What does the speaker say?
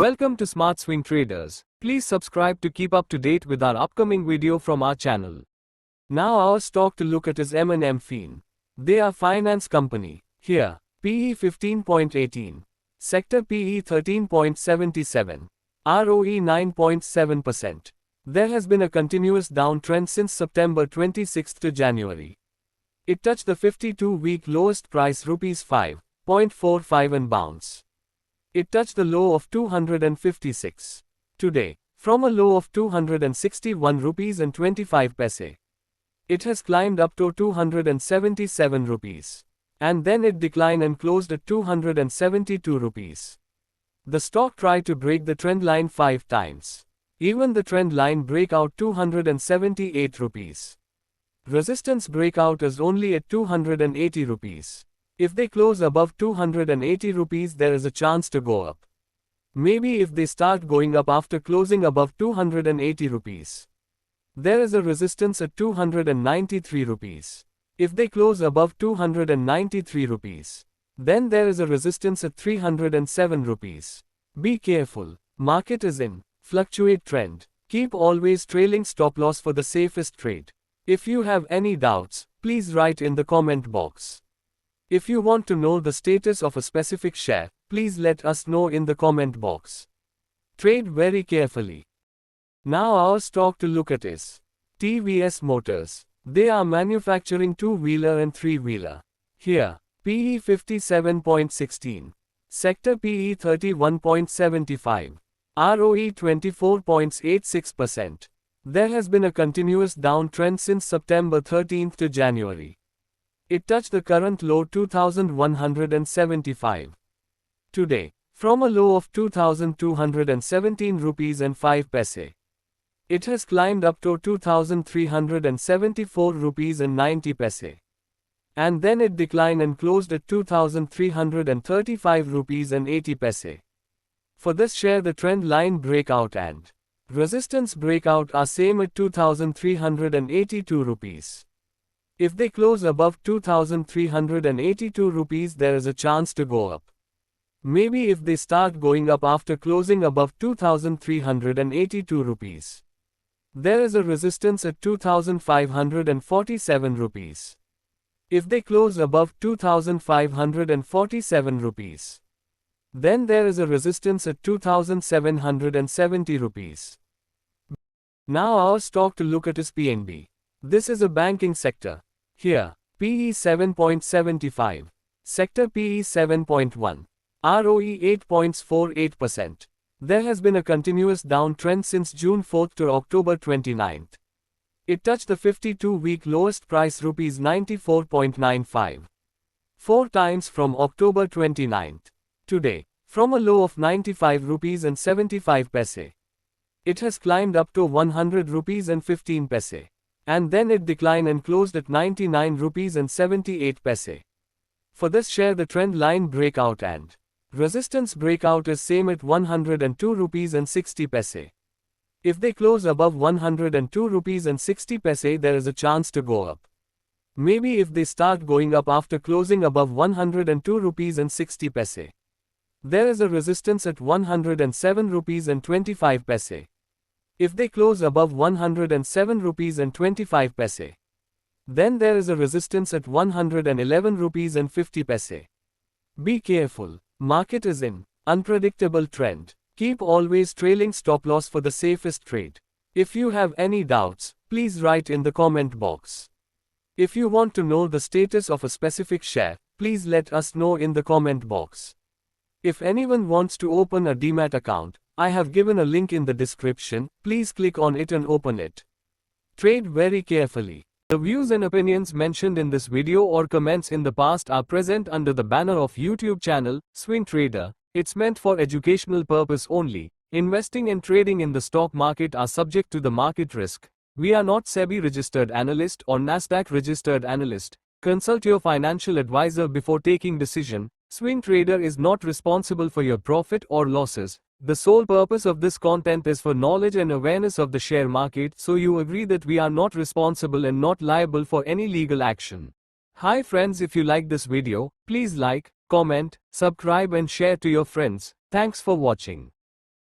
Welcome to Smart Swing Traders. Please subscribe to keep up to date with our upcoming video from our channel. Now our stock to look at is M&M Fin. They are finance company. Here, PE 15.18. Sector PE 13.77. ROE 9.7%. There has been a continuous downtrend since September 26 to January. It touched the 52-week lowest price Rs 5.45 and bounce. It touched the low of 256. Today, from a low of 261 rupees and 25 paise. It has climbed up to 277 rupees. And then it declined and closed at 272 rupees. The stock tried to break the trend line 5 times. Even the trend line breakout 278 rupees. Resistance breakout is only at 280 rupees. If they close above 280 rupees, there is a chance to go up. Maybe if they start going up after closing above 280 rupees. There is a resistance at 293 rupees. If they close above 293 rupees, then there is a resistance at 307 rupees. Be careful. Market is in fluctuate trend. Keep always trailing stop loss for the safest trade. If you have any doubts, please write in the comment box. If you want to know the status of a specific share, please let us know in the comment box. Trade very carefully. Now our stock to look at is TVS Motors. They are manufacturing two-wheeler and three-wheeler. Here, PE 57.16. Sector PE 31.75. ROE 24.86%. There has been a continuous downtrend since September 13 to January. It touched the current low 2175. Today, from a low of 2217 rupees and 5 paise. It has climbed up to 2374 rupees and 90 paise. And then it declined and closed at 2335 rupees and 80 paise. For this share, the trend line breakout and resistance breakout are same at 2382 rupees. If they close above 2382 rupees, there is a chance to go up. Maybe if they start going up after closing above 2382 rupees. There is a resistance at 2547 rupees. If they close above 2547 rupees, then there is a resistance at 2770 rupees. Now our stock to look at is PNB. This is a banking sector. Here, PE 7.75. Sector PE 7.1. ROE 8.48%. There has been a continuous downtrend since June 4 to October 29. It touched the 52-week lowest price Rs 94.95. 4 times from October 29. Today, from a low of 95 rupees and 75 paise. It has climbed up to 100 rupees and 15 paise. And then it declined and closed at 99 rupees and 78 paise. For this share, the trend line breakout and resistance breakout is same at 102 rupees and 60 paise. If they close above 102 rupees and 60 paise, there is a chance to go up. Maybe if they start going up after closing above 102 rupees and 60 paise. There is a resistance at 107 rupees and 25 paise. If they close above 107 rupees and 25 paise, then there is a resistance at 111 rupees and 50 paise. Be careful. Market is in unpredictable trend. Keep always trailing stop loss for the safest trade. If you have any doubts, please write in the comment box. If you want to know the status of a specific share, please let us know in the comment box. If anyone wants to open a Demat account, I have given a link in the description. Please click on it and open it. Trade very carefully. The views and opinions mentioned in this video or comments in the past are present under the banner of YouTube channel, Swing Trader. It's meant for educational purpose only. Investing and trading in the stock market are subject to the market risk. We are not SEBI registered analyst or Nasdaq registered analyst. Consult your financial advisor before taking decision. Swing Trader is not responsible for your profit or losses. The sole purpose of this content is for knowledge and awareness of the share market, so you agree that we are not responsible and not liable for any legal action. Hi friends, if you like this video, please like, comment, subscribe and share to your friends. Thanks for watching.